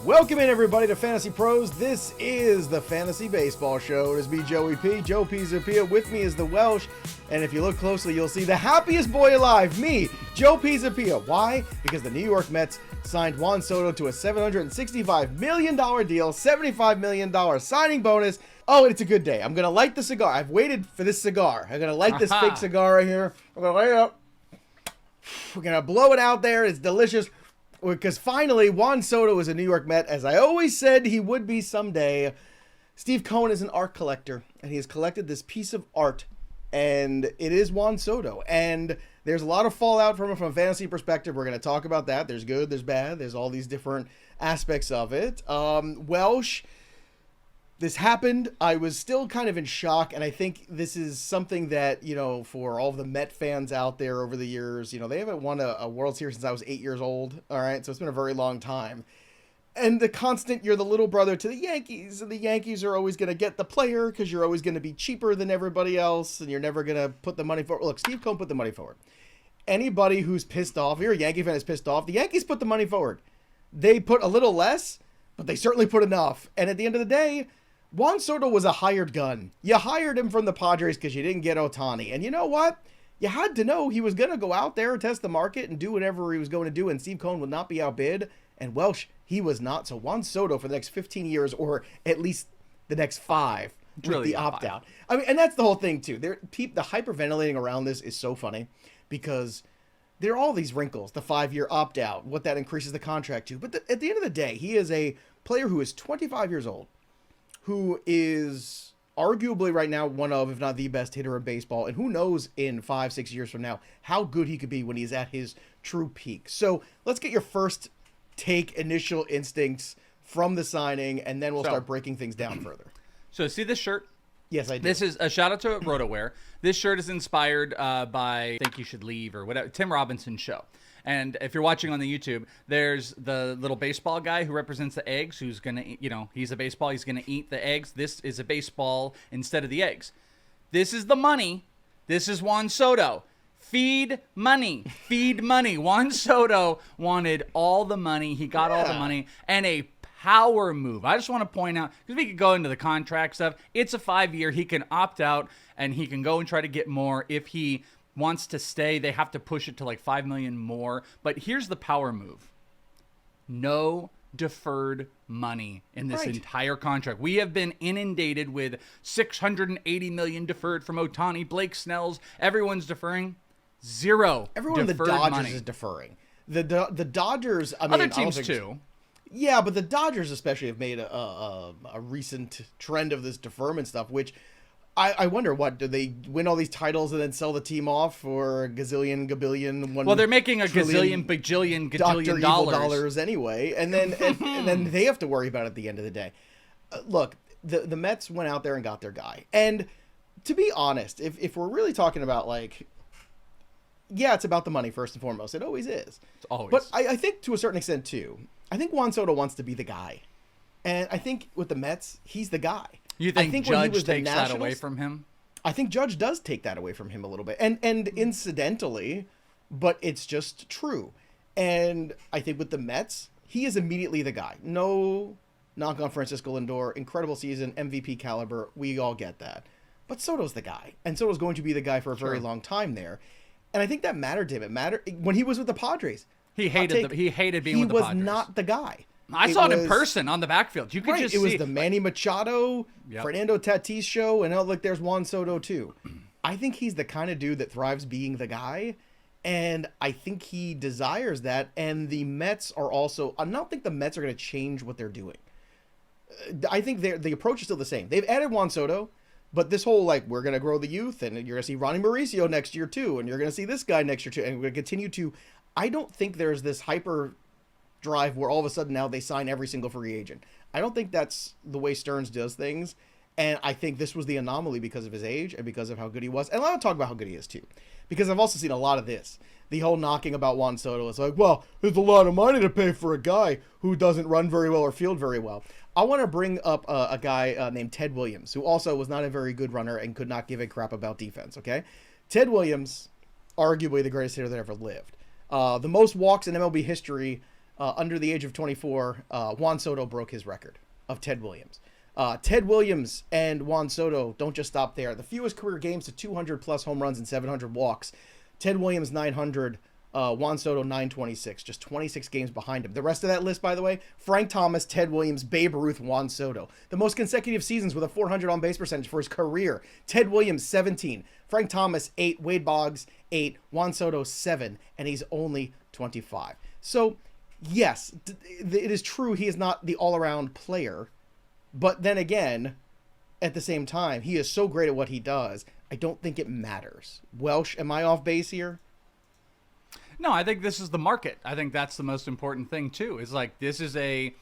Welcome in, everybody, to Fantasy Pros. This is the Fantasy Baseball Show. It is me, Joey P. Joe Pisapia. With me is the Welsh. And if you look closely, you'll see the happiest boy alive, me, Joe Pisapia. Why? Because the New York Mets signed Juan Soto to a $765 million deal, $75 million signing bonus. Oh, it's a good day. I'm going to light the cigar. I've waited for this cigar. I'm going to light this fake cigar right here. I'm going to light it up. We're going to blow it out there. It's delicious. Because finally, Juan Soto is a New York Met, as I always said he would be someday. Steve Cohen is an art collector, and he has collected this piece of art, and it is Juan Soto. And there's a lot of fallout from it from a fantasy perspective. We're going to talk about that. There's good, there's bad, there's all these different aspects of it. Welsh, this happened. I was still kind of in shock, and I think this is something that, you know, for all of the Met fans out there over the years, you know, they haven't won a World Series since I was 8 years old, all right? So it's been a very long time. And the constant, you're the little brother to the Yankees, and the Yankees are always going to get the player because you're always going to be cheaper than everybody else, and you're never going to put the money forward. Look, Steve Cohen put the money forward. Anybody who's pissed off, if you're a Yankee fan is pissed off, the Yankees put the money forward. They put a little less, but they certainly put enough. And at the end of the day, Juan Soto was a hired gun. You hired him from the Padres because you didn't get Ohtani. And you know what? You had to know he was going to go out there, test the market, and do whatever he was going to do, and Steve Cohen would not be outbid. And Welsh, he was not. So Juan Soto for the next 15 years, or at least the next 5, with really the opt-out. I mean, and that's the whole thing, too. The hyperventilating around this is so funny because there are all these wrinkles. The 5-year opt-out, what that increases the contract to. But at the end of the day, he is a player who is 25 years old, who is arguably right now one of, if not the best hitter in baseball. And who knows in 5-6 years from now how good he could be when he's at his true peak. So let's get your first take, initial instincts from the signing, and then we'll start breaking things down further. So see this shirt? Yes, I do. This is a shout out to RotoWear. This shirt is inspired by Think You Should Leave or whatever, Tim Robinson's show. And if you're watching on the YouTube, there's the little baseball guy who represents the eggs, who's going to, you know, he's a baseball. He's going to eat the eggs. This is a baseball instead of the eggs. This is the money. This is Juan Soto. Feed money. Feed money. Juan Soto wanted all the money. He got all the money. And a power move. I just want to point out, because we could go into the contract stuff. It's a 5-year. He can opt out, and he can go and try to get more if he wants to stay. They have to push it to like $5 million more. But here's the power move. No deferred money in this entire contract. We have been inundated with $680 million deferred from Ohtani, Blake Snell's. Everyone's deferring. Zero. Everyone in the Dodgers is deferring. The Dodgers, I mean, other teams too. Yeah, but the Dodgers especially have made a recent trend of this deferment stuff, which I wonder, what, do they win all these titles and then sell the team off for a gazillion, gabillion, well, they're making a gazillion, bajillion, gajillion dollars anyway, and then and then they have to worry about it at the end of the day. Look, the Mets went out there and got their guy, and to be honest, if we're really talking about, like, yeah, it's about the money first and foremost. It always is. It's always. But I think to a certain extent too, I think Juan Soto wants to be the guy, and I think with the Mets, he's the guy. You think Judge takes that away from him? I think Judge does take that away from him a little bit. And incidentally, but it's just true. And I think with the Mets, he is immediately the guy. No knock on Francisco Lindor. Incredible season, MVP caliber. We all get that. But Soto's the guy. And Soto's going to be the guy for a very long time there. And I think that mattered to him. It mattered when he was with the Padres. He hated being with the Padres. He was not the guy. I saw it in person on the backfield. You could just see. It was the Manny Machado, Fernando Tatis show, and look, there's Juan Soto too. I think he's the kind of dude that thrives being the guy, and I think he desires that. And the Mets are also. I don't think the Mets are going to change what they're doing. I think the approach is still the same. They've added Juan Soto, but this whole, like, we're going to grow the youth, and you're going to see Ronnie Mauricio next year too, and you're going to see this guy next year too, and we're going to continue to. I don't think there's this hyper drive where all of a sudden now they sign every single free agent. I don't think that's the way Stearns does things, and I think this was the anomaly because of his age and because of how good he was. And I want to talk about how good he is too, because I've also seen a lot of this. The whole knocking about Juan Soto is like, well, there's a lot of money to pay for a guy who doesn't run very well or field very well. I want to bring up a guy named Ted Williams, who also was not a very good runner and could not give a crap about defense, okay? Ted Williams, arguably the greatest hitter that ever lived. The most walks in MLB history under the age of 24, Juan Soto broke his record of Ted Williams. Ted Williams and Juan Soto don't just stop there. The fewest career games to 200-plus home runs and 700 walks. Ted Williams, 900. Juan Soto, 926. Just 26 games behind him. The rest of that list, by the way, Frank Thomas, Ted Williams, Babe Ruth, Juan Soto. The most consecutive seasons with a 400 on-base percentage for his career. Ted Williams, 17. Frank Thomas, 8. Wade Boggs, 8. Juan Soto, 7. And he's only 25. So, yes, it is true he is not the all-around player. But then again, at the same time, he is so great at what he does, I don't think it matters. Welsh, am I off base here? No, I think this is the market. I think that's the most important thing, too. Is like, this is I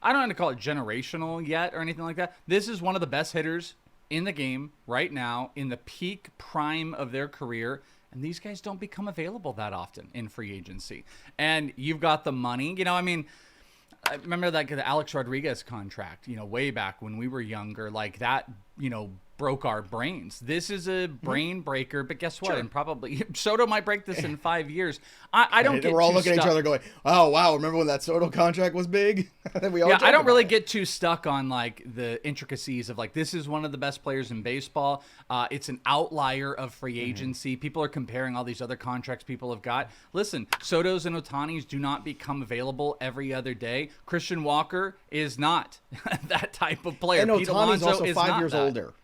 don't want to call it generational yet or anything like that. This is one of the best hitters in the game right now, in the peak prime of their career. And these guys don't become available that often in free agency. And you've got the money. I remember like the Alex Rodriguez contract, way back when we were younger, like that, broke our brains. This is a brain breaker, but guess what? Sure. And probably Soto might break this in 5 years. I don't get. We're all looking at each other going, "Oh wow, remember when that Soto contract was big?" I don't really get too stuck on like the intricacies of like this is one of the best players in baseball. It's an outlier of free agency. People are comparing all these other contracts people have got. Listen, Sotos and Otanis do not become available every other day. Christian Walker is not that type of player. And Ohtani's also 5 years that. older.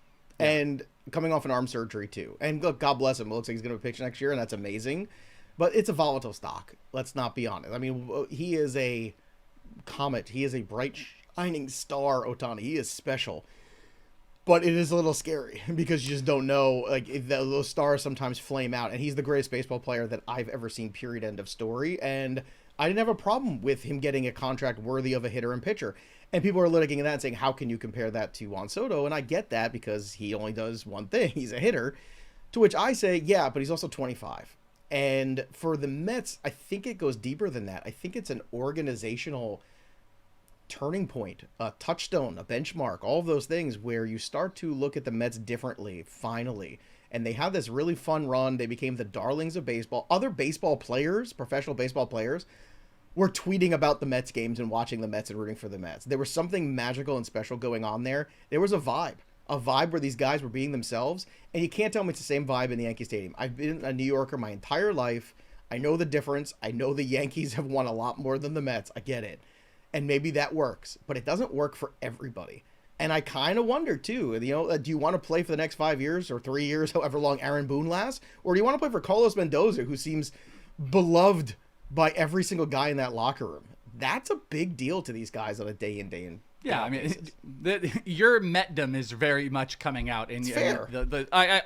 Yeah. And coming off an arm surgery, too. And look, God bless him. It looks like he's going to pitch next year, and that's amazing. But it's a volatile stock. Let's not be honest. I mean, he is a comet. He is a bright, shining star, Ohtani. He is special. But it is a little scary because you just don't know. Like, those stars sometimes flame out. And he's the greatest baseball player that I've ever seen, period, end of story. And I didn't have a problem with him getting a contract worthy of a hitter and pitcher. And people are looking at that and saying, how can you compare that to Juan Soto? And I get that because he only does one thing. He's a hitter. To which I say, yeah, but he's also 25. And for the Mets, I think it goes deeper than that. I think it's an organizational turning point, a touchstone, a benchmark, all of those things where you start to look at the Mets differently, finally. And they have this really fun run. They became the darlings of baseball. Other baseball players, professional baseball players, were tweeting about the Mets games and watching the Mets and rooting for the Mets. There was something magical and special going on there. There was a vibe where these guys were being themselves. And you can't tell me it's the same vibe in the Yankee Stadium. I've been a New Yorker my entire life. I know the difference. I know the Yankees have won a lot more than the Mets. I get it. And maybe that works. But it doesn't work for everybody. And I kind of wonder, too, do you want to play for the next 5 years or 3 years, however long Aaron Boone lasts? Or do you want to play for Carlos Mendoza, who seems beloved by every single guy in that locker room? That's a big deal to these guys on a day in, day in. Yeah, I mean, your Metdom is very much coming out, and fair.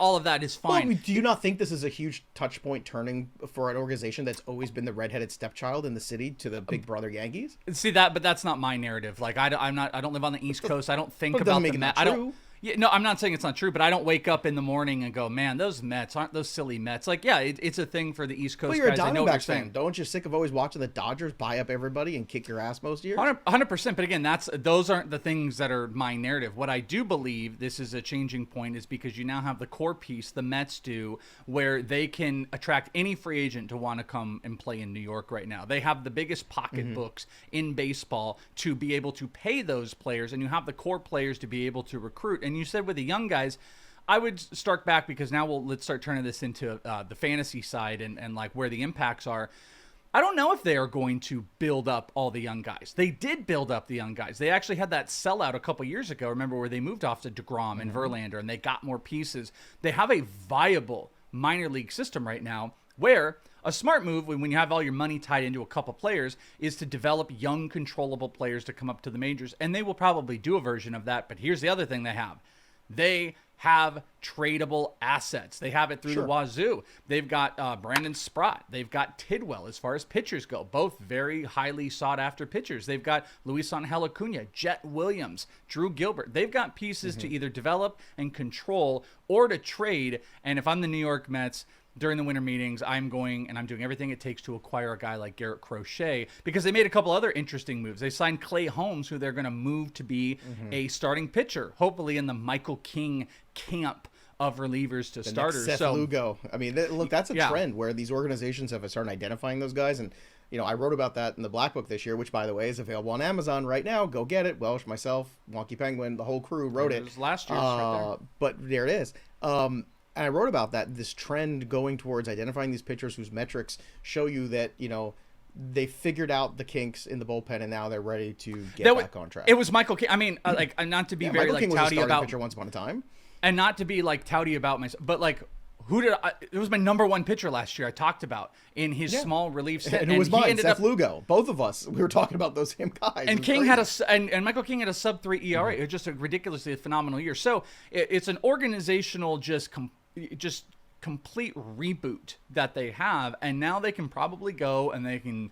All of that is fine. Well, do you not think this is a huge touch point turning for an organization that's always been the redheaded stepchild in the city to the big brother Yankees? See that, but that's not my narrative. Like I don't live on the East Coast. I don't think about the Mets. I don't. Yeah, no, I'm not saying it's not true, but I don't wake up in the morning and go, man, those Mets, aren't those silly Mets? Like, yeah, it's a thing for the East Coast you're guys. I know what you're saying. Don't you sick of always watching the Dodgers buy up everybody and kick your ass most years? 100%. But again, those aren't the things that are my narrative. What I do believe this is a changing point is because you now have the core piece, the Mets do, where they can attract any free agent to want to come and play in New York right now. They have the biggest pocketbooks in baseball to be able to pay those players, and you have the core players to be able to recruit. And you said with the young guys, I would start back because now let's start turning this into the fantasy side and like where the impacts are. I don't know if they are going to build up all the young guys. They did build up the young guys. They actually had that sellout a couple years ago. Remember where they moved off to DeGrom and Verlander and they got more pieces. They have a viable minor league system right now where a smart move when you have all your money tied into a couple players is to develop young controllable players to come up to the majors. And they will probably do a version of that. But here's the other thing they have. They have tradable assets. They have it through the wazoo. They've got Brandon Sprott. They've got Tidwell as far as pitchers go. Both very highly sought after pitchers. They've got Luis Angel Acuna, Jet Williams, Drew Gilbert. They've got pieces to either develop and control or to trade. And if I'm the New York Mets, during the winter meetings, I'm doing everything it takes to acquire a guy like Garrett Crochet because they made a couple other interesting moves. They signed Clay Holmes, who they're going to move to be a starting pitcher, hopefully in the Michael King camp of relievers to starters. Next Seth Lugo. I mean, look, that's a trend where these organizations have started identifying those guys. And I wrote about that in the Black Book this year, which, by the way, is available on Amazon right now. Go get it. Welsh, myself, Wonky Penguin, the whole crew wrote it. It was last year's right there. But there it is. And I wrote about that, this trend going towards identifying these pitchers whose metrics show you that, they figured out the kinks in the bullpen, and now they're ready to get back on track. It was Michael King. I mean, not to be very Michael King was touty a about pitcher once upon a time, and not to be touty about myself, but it was my number one pitcher last year. I talked about in his small relief set, and it was mine, Seth Lugo. Both of us, we were talking about those same guys. And King had and Michael King had a sub-3 ERA. It was just a ridiculously phenomenal year. So it's an organizational just complete reboot that they have, and now they can probably go and they can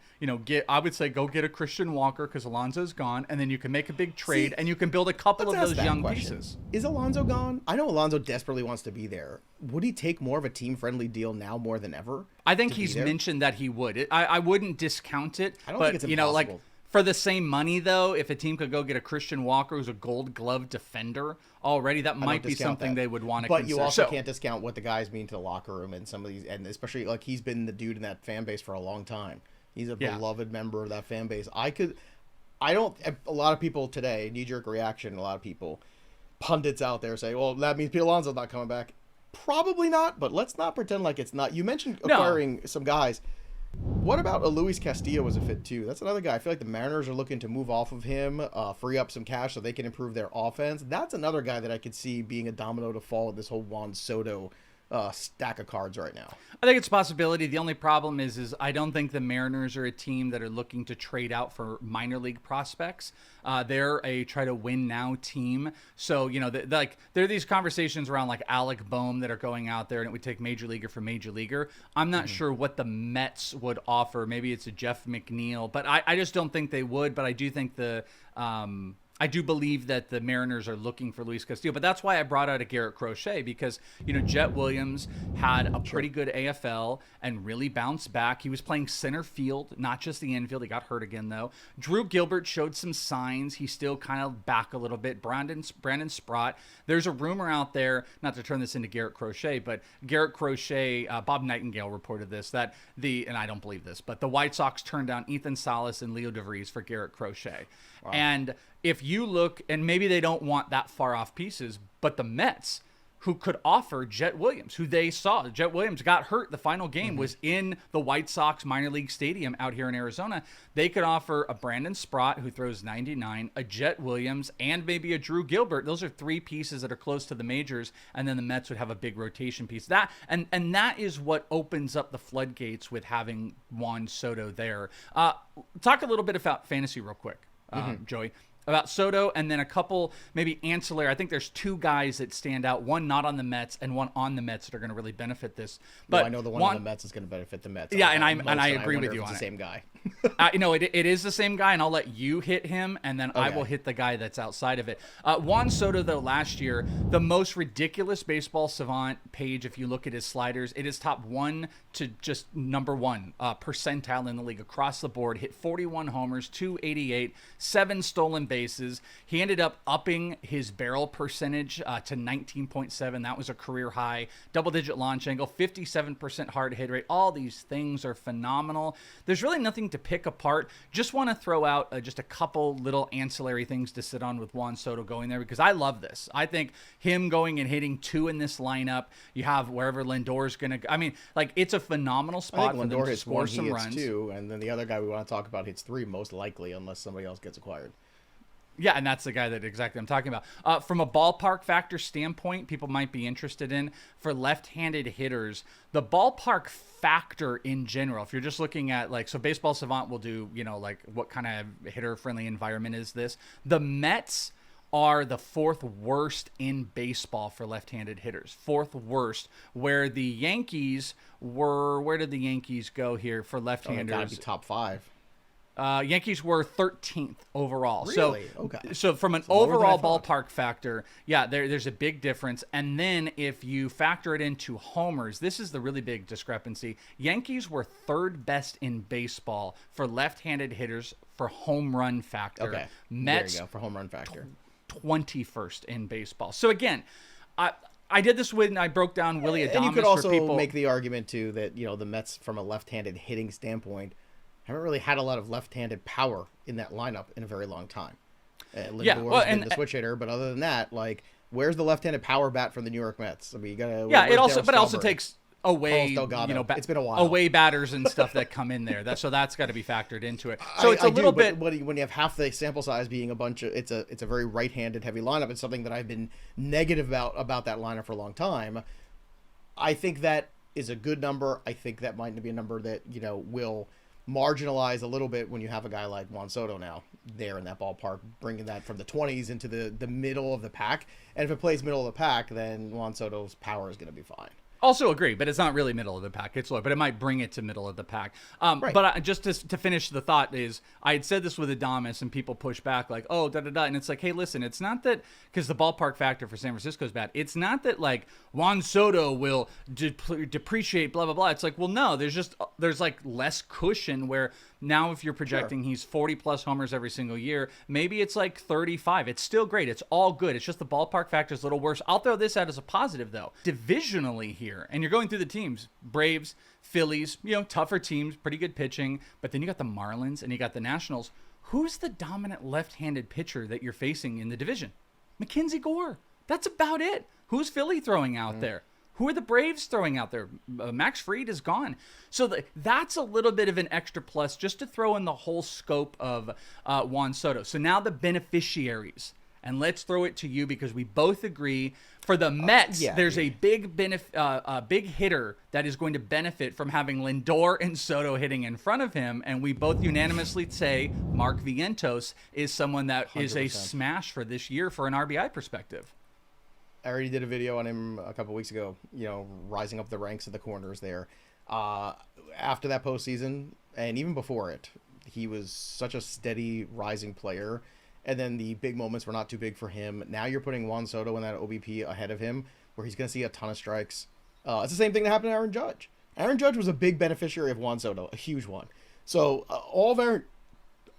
I would say go get a Christian Walker because Alonso's gone, and then you can make a big trade and you can build a couple of those young pieces. Is Alonso gone? I know Alonso desperately wants to be there. Would he take more of a team-friendly deal now more than ever? I think he's mentioned that he would. I wouldn't discount it. I don't think it's impossible. For the same money, though, if a team could go get a Christian Walker who's a Gold Glove defender already, that might be something they would want to consider. But you also can't discount what the guys mean to the locker room and some of these, and especially he's been the dude in that fan base for a long time. He's a beloved member of that fan base. A lot of people today, knee-jerk reaction, a lot of people, pundits out there say, well, that means Pete Alonso's not coming back. Probably not, but let's not pretend like it's not. You mentioned acquiring some guys. What about a Luis Castillo as a fit too? That's another guy. I feel like the Mariners are looking to move off of him, free up some cash so they can improve their offense. That's another guy that I could see being a domino to fall in this whole Juan Soto stack of cards right now. I think it's a possibility. The only problem is I don't think the Mariners are a team that are looking to trade out for minor league prospects. They're a try to win now team. So, there are these conversations around Alec Boehm that are going out there, and it would take major leaguer for major leaguer. I'm not sure what the Mets would offer. Maybe it's a Jeff McNeil, but I just don't think they would. But I do think I do believe that the Mariners are looking for Luis Castillo, but that's why I brought out a Garrett Crochet because, Jet Williams had a pretty good AFL and really bounced back. He was playing center field, not just the infield. He got hurt again, though. Drew Gilbert showed some signs. He's still kind of back a little bit. Brandon Sprott. There's a rumor out there, not to turn this into Garrett Crochet, but Garrett Crochet, Bob Nightingale reported this, and I don't believe this, but the White Sox turned down Ethan Salas and Leo DeVries for Garrett Crochet. Wow. And if you look, and maybe they don't want that far off pieces, but the Mets, who could offer Jet Williams, who they saw. Jet Williams got hurt. The final game was in the White Sox minor league stadium out here in Arizona. They could offer a Brandon Sprott, who throws 99, a Jet Williams, and maybe a Drew Gilbert. Those are three pieces that are close to the majors, and then the Mets would have a big rotation piece. And that is what opens up the floodgates with having Juan Soto there. Talk a little bit about fantasy real quick, Joey. About Soto, and then a couple maybe ancillary. I think there's two guys that stand out, one not on the Mets and one on the Mets that are going to really benefit this. But I know the one on the Mets is going to benefit the Mets. Yeah, and I agree with you on it. It's the same guy. It is the same guy, and I'll let you hit him, and then I will hit the guy that's outside of it. Juan Soto, though, last year, the most ridiculous Baseball Savant page, if you look at his sliders, it is top 1 to just number 1 percentile in the league across the board. Hit 41 homers, 288, 7 stolen bases. He ended up upping his barrel percentage to 19.7. That was a career high. Double-digit launch angle, 57% hard hit rate. All these things are phenomenal. There's really nothing to pick apart. Just want to throw out just a couple little ancillary things to sit on with Juan Soto going there because I love this. I think him going and hitting 2 in this lineup, you have wherever Lindor's going to go. I mean, it's a phenomenal spot for them to score some runs. 2, and then the other guy we want to talk about hits 3 most likely unless somebody else gets acquired. Yeah, and that's the guy that exactly I'm talking about. From a ballpark factor standpoint, people might be interested in, for left-handed hitters, the ballpark factor in general, if you're just looking at, so Baseball Savant will do, what kind of hitter-friendly environment is this? The Mets are the 4th worst in baseball for left-handed hitters. 4th worst, where the Yankees where did the Yankees go here for left-handers? Gotta be top 5. Yankees were 13th overall. Really? Okay. So from an overall ballpark factor, there's a big difference. And then if you factor it into homers, this is the really big discrepancy. Yankees were 3rd best in baseball for left-handed hitters for home run factor. Okay. Mets, there you go, for home run factor. 21st in baseball. So again, I did this when I broke down Willy Adames. And you could also make the argument too that the Mets from a left-handed hitting standpoint haven't really had a lot of left-handed power in that lineup in a very long time. Well, been the switch hitter, but other than that, like, where's the left-handed power bat from the New York Mets? I mean, you gotta. Yeah, it also takes away, it's been a while. Away batters and stuff that come in there. So that's got to be factored into it. So it's a little bit. When you have half the sample size being it's a very right-handed heavy lineup. It's something that I've been negative about that lineup for a long time. I think that is a good number. I think that might be a number that will marginalize a little bit when you have a guy like Juan Soto now there in that ballpark, bringing that from the 20s into the middle of the pack. And if it plays middle of the pack, then Juan Soto's power is going to be fine. Also agree, but it's not really middle of the pack. It's low, but it might bring it to middle of the pack. Right. But just to finish the thought is, I had said this with Adames, and people push back like, oh, da-da-da. And it's like, hey, listen, it's not that, because the ballpark factor for San Francisco is bad. It's not that, like, Juan Soto will depreciate, blah, blah, blah. It's like, well, no, there's like less cushion where now if you're projecting he's 40-plus homers every single year, maybe it's like 35. It's still great. It's all good. It's just the ballpark factor is a little worse. I'll throw this out as a positive, though. Divisionally here, and you're going through the teams, Braves, Phillies, tougher teams, pretty good pitching, but then you got the Marlins and you got the Nationals. Who's the dominant left-handed pitcher that you're facing in the division? Mackenzie Gore. That's about it. Who's Philly throwing out there? Who are the Braves throwing out there? Max Fried is gone. So that's a little bit of an extra plus just to throw in the whole scope of Juan Soto. So now the beneficiaries. And let's throw it to you because we both agree. For the Mets, there's a big hitter that is going to benefit from having Lindor and Soto hitting in front of him. And we both unanimously say Mark Vientos is someone that 100%. Is a smash for this year for an RBI perspective. I already did a video on him a couple weeks ago, rising up the ranks of the corners there. After that postseason, and even before it, he was such a steady rising player. And then the big moments were not too big for him. Now you're putting Juan Soto in that OBP ahead of him, where he's going to see a ton of strikes. It's the same thing that happened to Aaron Judge. Aaron Judge was a big beneficiary of Juan Soto, a huge one. So all of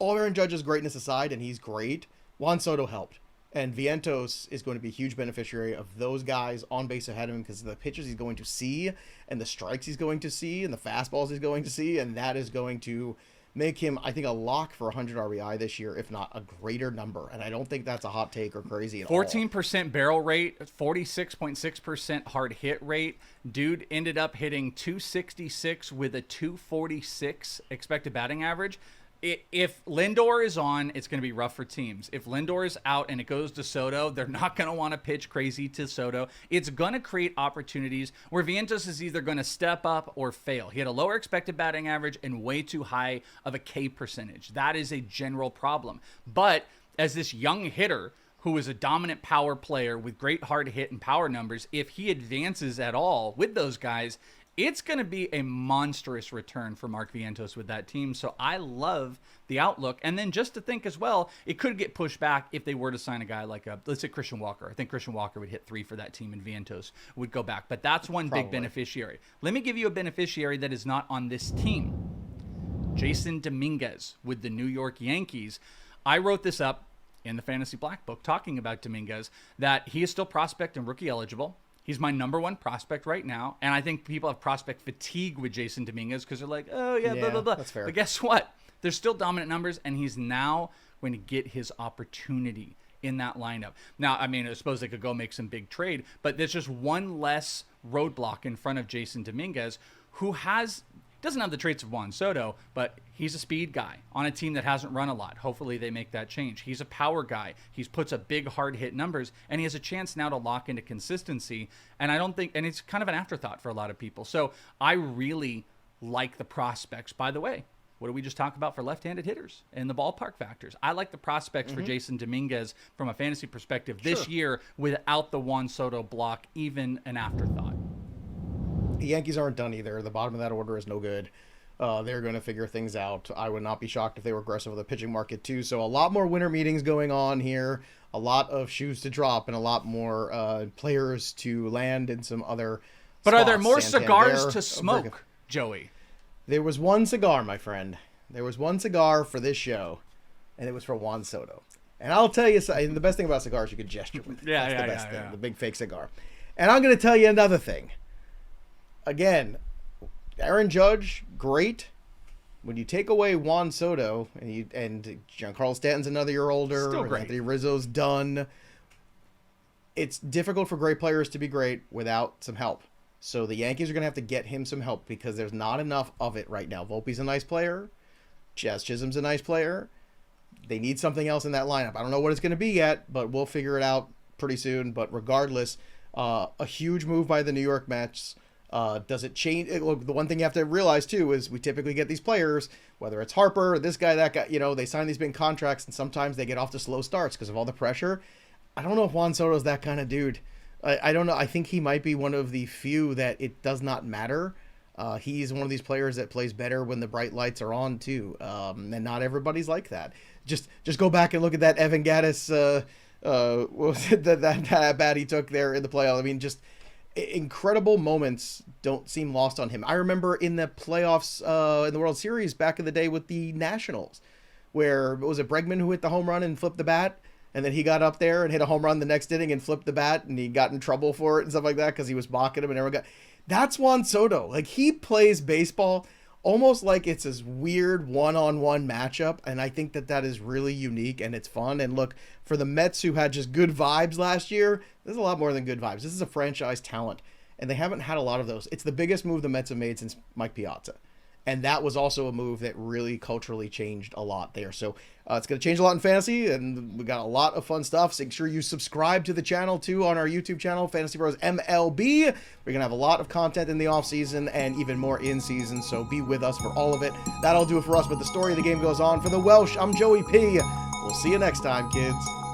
Aaron Judge's greatness aside, and he's great, Juan Soto helped. And Vientos is going to be a huge beneficiary of those guys on base ahead of him because of the pitches he's going to see and the strikes he's going to see and the fastballs he's going to see. And that is going to make him, I think, a lock for 100 RBI this year, if not a greater number. And I don't think that's a hot take or crazy at 14% barrel rate, 46.6% hard hit rate. Dude ended up hitting 266 with a 246 expected batting average. If Lindor is on, it's going to be rough for teams. If Lindor is out and it goes to Soto, they're not going to want to pitch crazy to Soto. It's going to create opportunities where Vientos is either going to step up or fail. He had a lower expected batting average and way too high of a K percentage. That is a general problem. But as this young hitter who is a dominant power player with great hard hit and power numbers, if he advances at all with those guys, it's going to be a monstrous return for Mark Vientos with that team. So I love the outlook. And then just to think as well, it could get pushed back if they were to sign a guy like, let's say Christian Walker. I think Christian Walker would hit 3 for that team and Vientos would go back. But that's one big beneficiary. Let me give you a beneficiary that is not on this team. Jasson Dominguez with the New York Yankees. I wrote this up in the Fantasy Black Book talking about Dominguez, that he is still prospect and rookie eligible. He's my number one prospect right now. And I think people have prospect fatigue with Jasson Dominguez because they're like, oh, yeah, blah, blah, blah. That's fair. But guess what? There's still dominant numbers, and he's now going to get his opportunity in that lineup. Now, I mean, I suppose they could go make some big trade, but there's just one less roadblock in front of Jasson Dominguez, who doesn't have the traits of Juan Soto, but he's a speed guy on a team that hasn't run a lot. Hopefully they make that change. He's a power guy. He puts up big hard hit numbers, and he has a chance now to lock into consistency. And it's kind of an afterthought for a lot of people. So I really like the prospects. By the way, what did we just talk about for left-handed hitters and the ballpark factors? I like the prospects for Jasson Dominguez from a fantasy perspective this year without the Juan Soto block, even an afterthought. The Yankees aren't done either. The bottom of that order is no good. They're going to figure things out. I would not be shocked if they were aggressive with the pitching market too. So a lot more winter meetings going on here, a lot of shoes to drop, and a lot more players to land in some other But spots. Are there more cigars to Santander, smoke, Joey? There was one cigar, my friend. There was one cigar for this show, and it was for Juan Soto. And I'll tell you, the best thing about cigars, you could gesture with. That's the best thing, the big fake cigar. And I'm going to tell you another thing. Again, Aaron Judge, great. when you take away Juan Soto and Giancarlo Stanton's another year older, Still great. Anthony Rizzo's done, it's difficult for great players to be great without some help. So the Yankees are going to have to get him some help because there's not enough of it right now. Volpe's a nice player. Jazz Chisholm's a nice player. They need something else in that lineup. I don't know what it's going to be yet, but we'll figure it out pretty soon. But regardless, a huge move by the New York Mets. Does it change? Look, the one thing you have to realize, too, is we typically get these players, whether it's Harper, or this guy, that guy, they sign these big contracts, and sometimes they get off to slow starts because of all the pressure. I don't know if Juan Soto's that kind of dude. I don't know. I think he might be one of the few that it does not matter. He's one of these players that plays better when the bright lights are on, too. And not everybody's like that. Just go back and look at that Evan Gattis, what was it, that bat he took there in the playoffs. I mean, just incredible moments don't seem lost on him. I remember in the playoffs in the World Series back in the day with the Nationals, where was it Bregman who hit the home run and flipped the bat? And then he got up there and hit a home run the next inning and flipped the bat, and he got in trouble for it and stuff like that because he was mocking him and everyone got. That's Juan Soto. Like, he plays baseball almost like it's this weird one-on-one matchup, and I think that is really unique and it's fun. And look, for the Mets who had just good vibes last year, this is a lot more than good vibes. This is a franchise talent, and they haven't had a lot of those. It's the biggest move the Mets have made since Mike Piazza. And that was also a move that really culturally changed a lot there. So it's going to change a lot in fantasy, and we got a lot of fun stuff. So make sure you subscribe to the channel, too, on our YouTube channel, Fantasy Pros MLB. We're going to have a lot of content in the offseason and even more in season, so be with us for all of it. That'll do it for us, but the story of the game goes on. For the Welsh, I'm Joey P. We'll see you next time, kids.